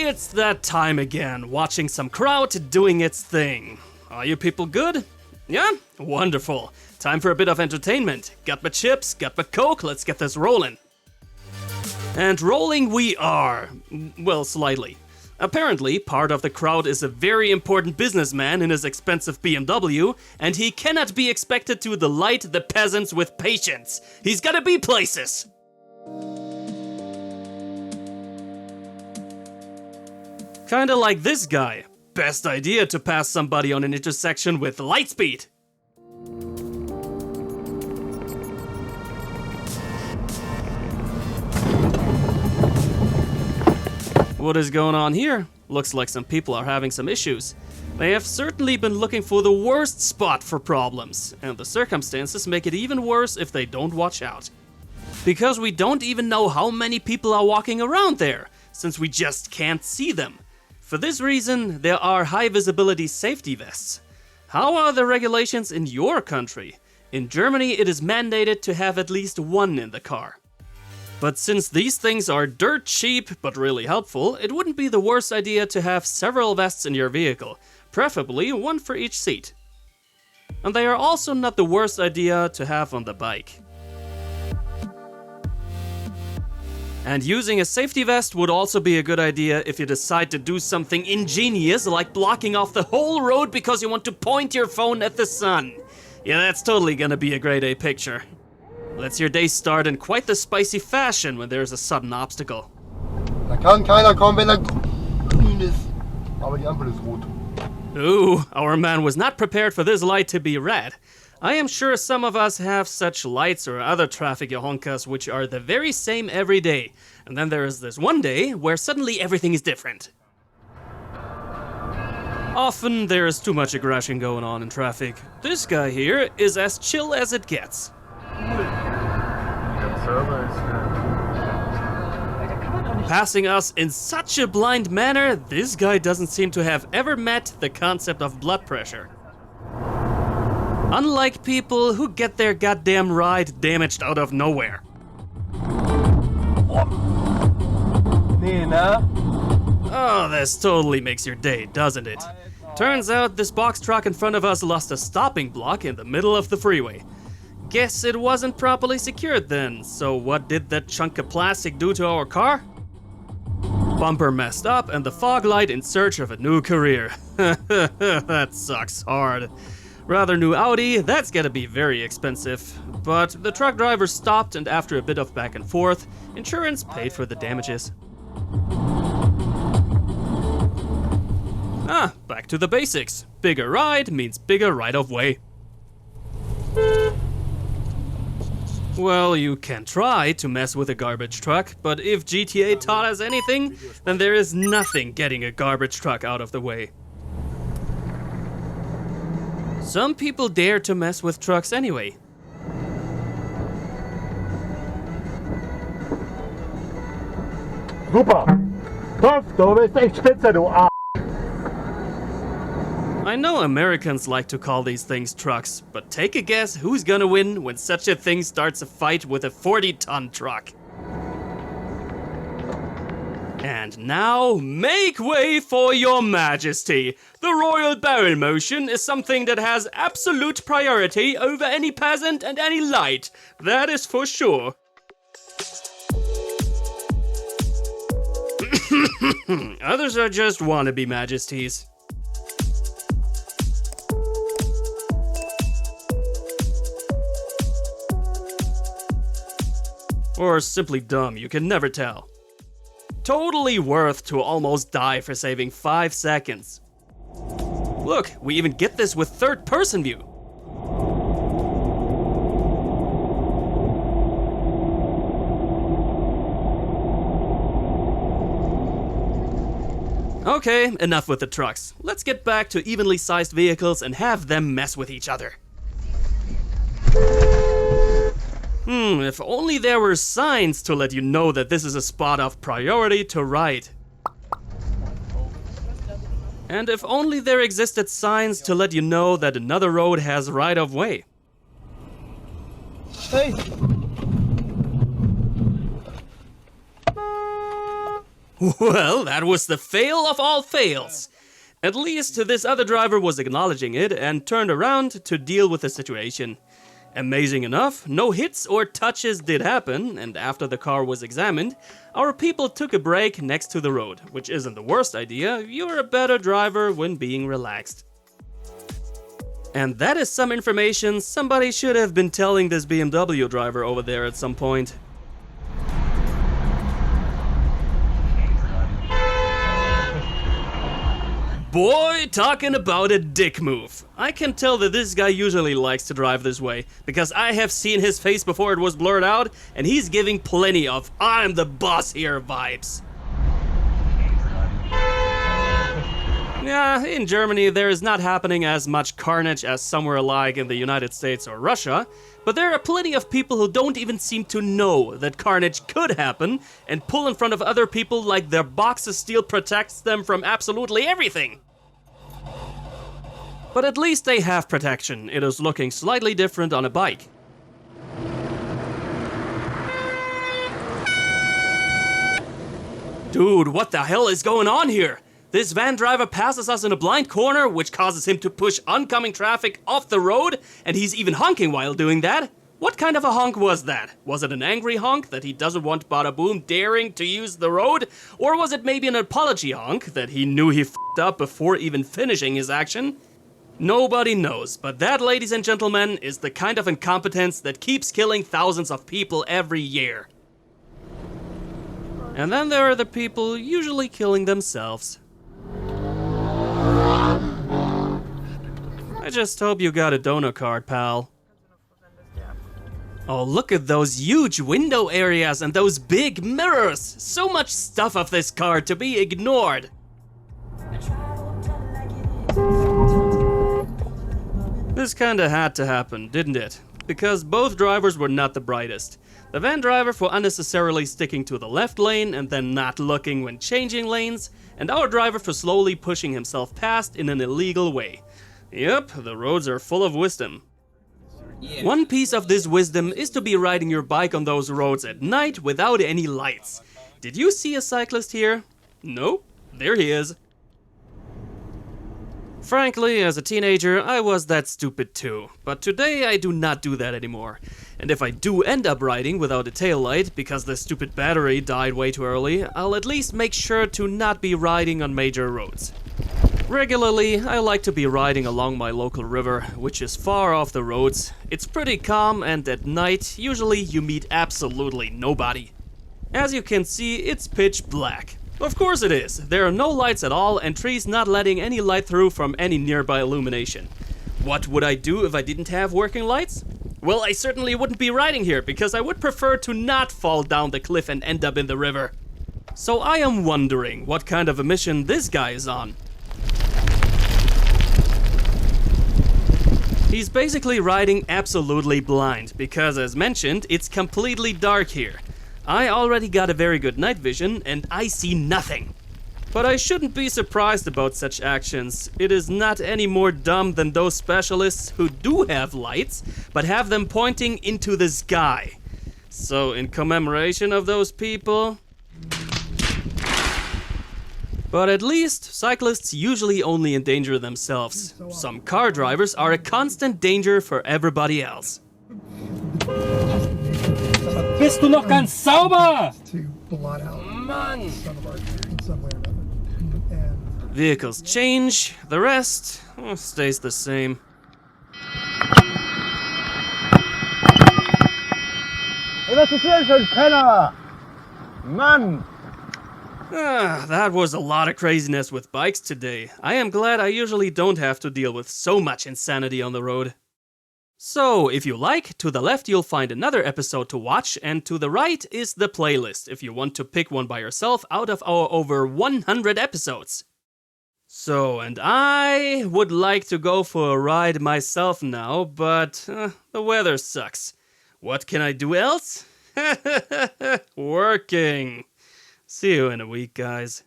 It's that time again, watching some crowd doing its thing. Are you people good? Yeah? Wonderful. Time for a bit of entertainment. Got my chips, got my coke, let's get this rolling. And rolling we are. Well, slightly. Apparently, part of the crowd is a very important businessman in his expensive BMW, and he cannot be expected to delight the peasants with patience. He's gotta be places! Kinda like this guy. Best idea to pass somebody on an intersection with light speed. What is going on here? Looks like some people are having some issues. They have certainly been looking for the worst spot for problems, and the circumstances make it even worse if they don't watch out. Because we don't even know how many people are walking around there, since we just can't see them. For this reason, there are high visibility safety vests. How are the regulations in your country? In Germany, it is mandated to have at least one in the car. But since these things are dirt cheap but really helpful, it wouldn't be the worst idea to have several vests in your vehicle, preferably one for each seat. And they are also not the worst idea to have on the bike. And using a safety vest would also be a good idea if you decide to do something ingenious like blocking off the whole road because you want to point your phone at the sun. Yeah, that's totally gonna be a grade A picture. Lets your day start in quite the spicy fashion when there's a sudden obstacle. Da kann keiner kommen, wenn er grün ist. Aber die Ampel ist rot. Ooh, our man was not prepared for this light to be red. I am sure some of us have such lights or other traffic yahonkas which are the very same every day. And then there is this one day where suddenly everything is different. Often there is too much aggression going on in traffic. This guy here is as chill as it gets. Passing us in such a blind manner, this guy doesn't seem to have ever met the concept of blood pressure. Unlike people who get their goddamn ride damaged out of nowhere. Oh, this totally makes your day, doesn't it? Turns out this box truck in front of us lost a stopping block in the middle of the freeway. Guess it wasn't properly secured then, so what did that chunk of plastic do to our car? Bumper messed up and the fog light in search of a new career. That sucks hard. Rather new Audi, that's gotta be very expensive. But the truck driver stopped and after a bit of back and forth, insurance paid for the damages. Back to the basics. Bigger ride means bigger right of way. Well, you can try to mess with a garbage truck, but if GTA taught us anything, then there is nothing getting a garbage truck out of the way. Some people dare to mess with trucks anyway. Super! Kopf, du bist echt spitze, du A**. I know Americans like to call these things trucks, but take a guess who's gonna win when such a thing starts a fight with a 40-ton truck. And now, make way for your majesty. The royal barrel motion is something that has absolute priority over any peasant and any light. That is for sure. Others are just wannabe majesties. Or simply dumb, you can never tell. Totally worth to almost die for saving 5 seconds. Look, we even get this with third-person view. Okay, enough with the trucks. Let's get back to evenly sized vehicles and have them mess with each other. If only there were signs to let you know that this is a spot of priority to right. And if only there existed signs to let you know that another road has right of way. Hey! Well, that was the fail of all fails. At least this other driver was acknowledging it and turned around to deal with the situation. Amazing enough, no hits or touches did happen, and after the car was examined, our people took a break next to the road, which isn't the worst idea. You're a better driver when being relaxed. And that is some information somebody should have been telling this BMW driver over there at some point. Boy, talking about a dick move. I can tell that this guy usually likes to drive this way, because I have seen his face before it was blurred out, and he's giving plenty of "I'm the boss here" vibes. Yeah, in Germany there is not happening as much carnage as somewhere like in the United States or Russia, but there are plenty of people who don't even seem to know that carnage could happen and pull in front of other people like their box of steel protects them from absolutely everything. But at least they have protection. It is looking slightly different on a bike. Dude, what the hell is going on here? This van driver passes us in a blind corner, which causes him to push oncoming traffic off the road, and he's even honking while doing that. What kind of a honk was that? Was it an angry honk that he doesn't want Bada Boom daring to use the road? Or was it maybe an apology honk that he knew he f***ed up before even finishing his action? Nobody knows, but that, ladies and gentlemen, is the kind of incompetence that keeps killing thousands of people every year. And then there are the people usually killing themselves. I just hope you got a donor card, pal. Oh, look at those huge window areas and those big mirrors! So much stuff of this car to be ignored! This kinda had to happen, didn't it? Because both drivers were not the brightest. The van driver for unnecessarily sticking to the left lane and then not looking when changing lanes, and our driver for slowly pushing himself past in an illegal way. Yep, the roads are full of wisdom. Yeah. One piece of this wisdom is to be riding your bike on those roads at night without any lights. Did you see a cyclist here? Nope, there he is. Frankly, as a teenager, I was that stupid too, but today I do not do that anymore. And if I do end up riding without a taillight because the stupid battery died way too early, I'll at least make sure to not be riding on major roads. Regularly, I like to be riding along my local river, which is far off the roads. It's pretty calm, and at night, usually you meet absolutely nobody. As you can see, it's pitch black. Of course it is. There are no lights at all, and trees not letting any light through from any nearby illumination. What would I do if I didn't have working lights? Well, I certainly wouldn't be riding here, because I would prefer to not fall down the cliff and end up in the river. So I am wondering what kind of a mission this guy is on. He's basically riding absolutely blind, because as mentioned, it's completely dark here. I already got a very good night vision, and I see nothing. But I shouldn't be surprised about such actions. It is not any more dumb than those specialists who do have lights, but have them pointing into the sky. So in commemoration of those people... But at least, cyclists usually only endanger themselves. Some car drivers are a constant danger for everybody else. Bist du noch ganz sauber? To blot out Mann! some of our in some way or another. And Vehicles change, the rest stays the same. Ey, was ist denn für ein Penner? Mann! That was a lot of craziness with bikes today. I am glad I usually don't have to deal with so much insanity on the road. So, if you like, to the left you'll find another episode to watch, and to the right is the playlist if you want to pick one by yourself out of our over 100 episodes. So, and I would like to go for a ride myself now, but the weather sucks. What can I do else? Working. See you in a week, guys.